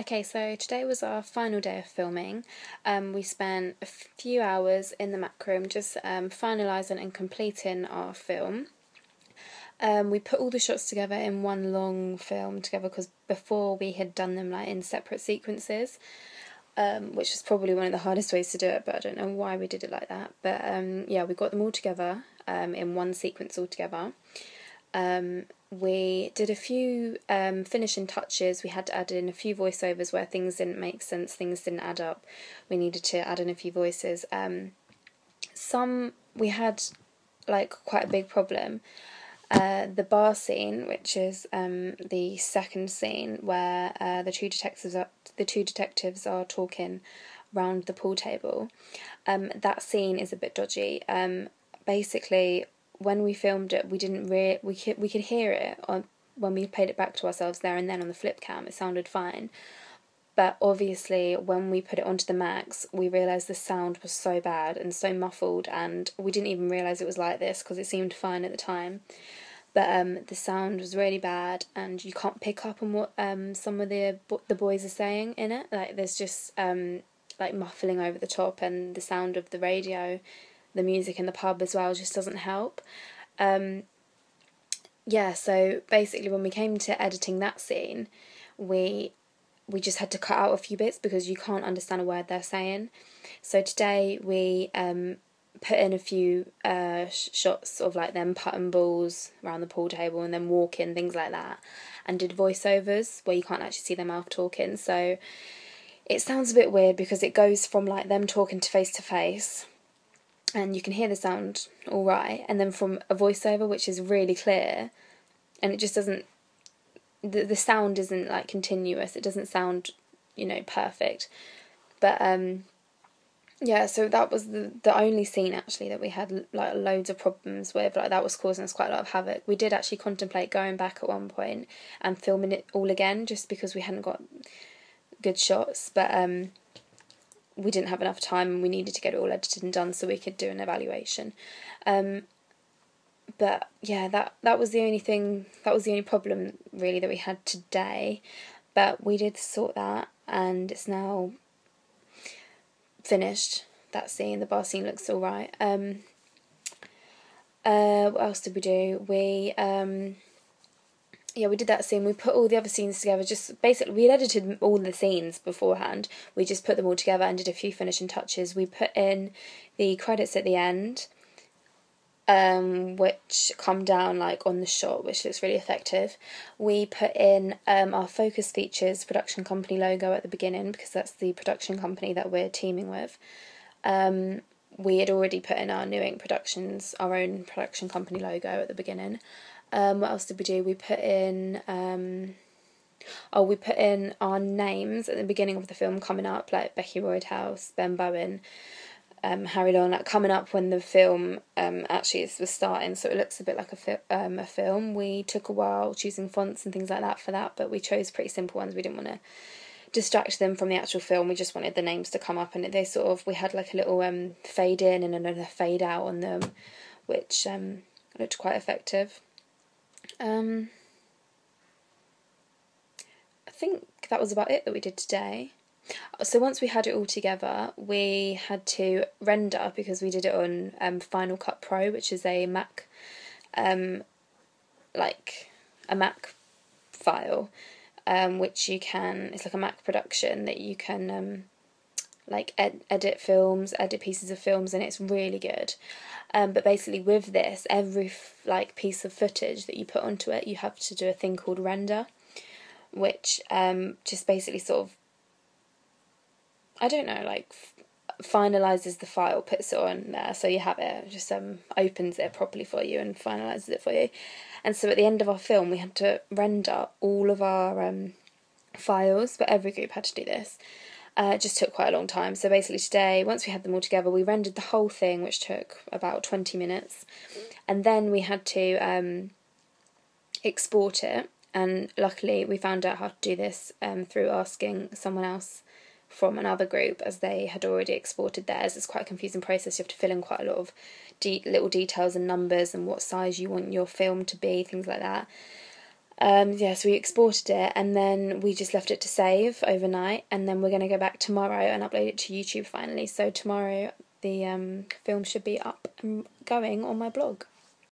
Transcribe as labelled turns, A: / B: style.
A: Okay, so today was our final day of filming. We spent a few hours in the Mac room just finalising and completing our film. We put all the shots together in one long film together because before we had done them like in separate sequences, which was probably one of the hardest ways to do it, but I don't know why we did it like that. But yeah, we got them all together in one sequence all together. We did a few finishing touches. We had to add in a few voiceovers where things didn't make sense, things didn't add up. We needed to add in a few voices. We had like quite a big problem. The bar scene, which is the second scene where the two detectives are talking round the pool table. That scene is a bit dodgy. Basically, when we filmed it, we could hear it when we played it back to ourselves there and then on the flip cam. It sounded fine, but obviously when we put it onto the Macs, we realised the sound was so bad and so muffled, and we didn't even realise it was like this because it seemed fine at the time. But the sound was really bad, and you can't pick up on what some of the boys are saying in it. Like there's just like muffling over the top, and the sound of the radio, the music in the pub as well, just doesn't help. Yeah, so basically when we came to editing that scene, we just had to cut out a few bits because you can't understand a word they're saying. So today we put in a few shots of like them putting balls around the pool table and then walking, things like that, and did voiceovers where you can't actually see their mouth talking. So it sounds a bit weird because it goes from like them talking to face, and you can hear the sound all right, and then from a voiceover which is really clear, and it just doesn't. The sound isn't like continuous. It doesn't sound, perfect. But yeah, so that was the only scene actually that we had like loads of problems with. Like that was causing us quite a lot of havoc. We did actually contemplate going back at one point and filming it all again just because we hadn't got good shots, but we didn't have enough time and we needed to get it all edited and done so we could do an evaluation. But yeah, that was the only problem really that we had today. But we did sort that, and it's now finished. That scene, the bar scene, looks all right. What else did we do? We did that scene. We put all the other scenes together. Just basically, we had edited all the scenes beforehand. We just put them all together and did a few finishing touches. We put in the credits at the end, which come down like on the shot, which looks really effective. We put in our Focus Features production company logo at the beginning because that's the production company that we're teaming with. We had already put in our New Ink Productions, our own production company logo at the beginning. What else did we do? We put in we put in our names at the beginning of the film coming up, like Becky Roydhouse, Ben Bowen, Harry Long, like coming up when the film actually was starting, so it looks a bit like a film. We took a while choosing fonts and things like that for that, but we chose pretty simple ones. We didn't want to distract them from the actual film. We just wanted the names to come up, and we had like a little fade in and another fade out on them, which looked quite effective. I think that was about it that we did today. So once we had it all together, we had to render because we did it on Final Cut Pro, which is a Mac, like a Mac file, which it's like a Mac production that you can like edit films, edit pieces of films, and it's really good. But basically with this, every like piece of footage that you put onto it, you have to do a thing called render, which just basically sort of, I don't know, like finalises the file, puts it on there, so you have it, just opens it properly for you and finalises it for you. And so at the end of our film, we had to render all of our files, but every group had to do this. It just took quite a long time. So basically today, once we had them all together, we rendered the whole thing, which took about 20 minutes. And then we had to export it. And luckily we found out how to do this through asking someone else from another group, as they had already exported theirs. It's quite a confusing process. You have to fill in quite a lot of little details and numbers and what size you want your film to be, things like that. So we exported it and then we just left it to save overnight, and then we're going to go back tomorrow and upload it to YouTube finally. So tomorrow the film should be up and going on my blog.